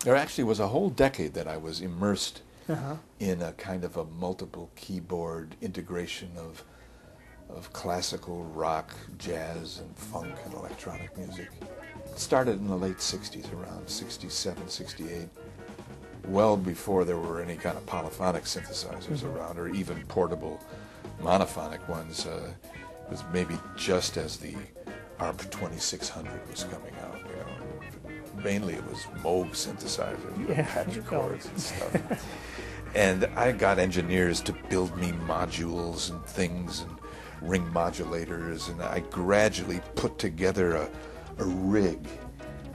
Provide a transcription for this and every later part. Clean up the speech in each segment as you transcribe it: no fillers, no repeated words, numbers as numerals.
There actually was a whole decade that I was immersed Uh-huh. in a kind of a multiple keyboard integration of classical rock, jazz, and funk and electronic music. It started in the late 60s, around 67, 68, well before there were any kind of polyphonic synthesizers around, or even portable monophonic ones. It was maybe just as the ARP 2600 was coming out, you know. Mainly it was Moog synthesizers, Yeah. patch chords and stuff. And I got engineers to build me modules and things and ring modulators, and I gradually put together a rig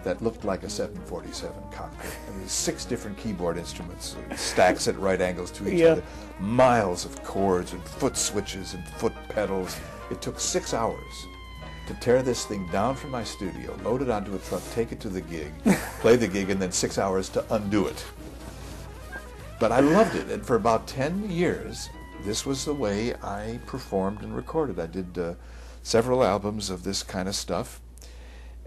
that looked like a 747 cockpit. And there's 6 different keyboard instruments, stacks at right angles to each other, miles of chords and foot switches and foot pedals. It took 6 hours to tear this thing down from my studio, load it onto a truck, take it to the gig, play the gig, and then 6 hours to undo it. But I loved it, and for about 10 years, this was the way I performed and recorded. I did several albums of this kind of stuff,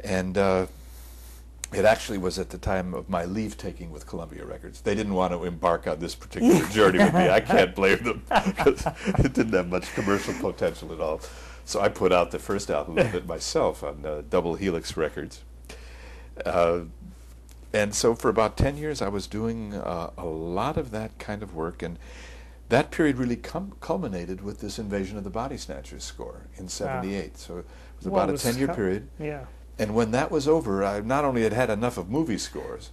and it actually was at the time of my leave-taking with Columbia Records. They didn't want to embark on this particular journey with me. I can't blame them, because it didn't have much commercial potential at all. So I put out the first album of it myself on Double Helix Records. And so for about 10 years I was doing a lot of that kind of work, and that period really culminated with this Invasion of the Body Snatchers score in '78. So it was about a 10-year period. Yeah. And when that was over, I not only had enough of movie scores,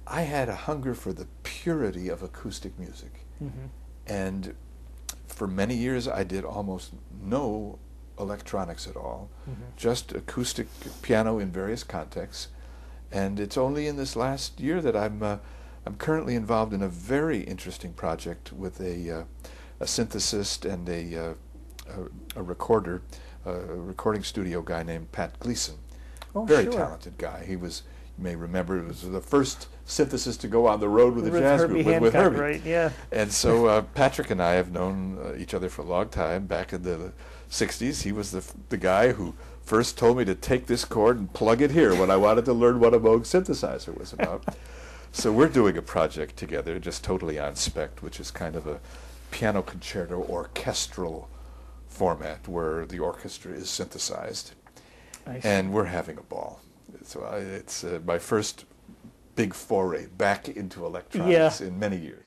I had a hunger for the purity of acoustic music. Mm-hmm. And for many years I did almost no electronics at all, just acoustic piano in various contexts. And it's only in this last year that I'm currently involved in a very interesting project with a synthesist and a recorder, a recording studio guy named Pat Gleason. Oh, Very sure. talented guy. He was, you may remember, it was the first synthesist to go on the road with a With jazz Herbie group, with Hancock, Herbie. right? Yeah. And so Patrick and I have known each other for a long time. Back in the '60s, he was the guy who first told me to take this chord and plug it here when I wanted to learn what a Moog synthesizer was about. So we're doing a project together, just totally on spec, which is kind of a piano concerto orchestral format where the orchestra is synthesized. And we're having a ball. So it's my first big foray back into electronics in many years.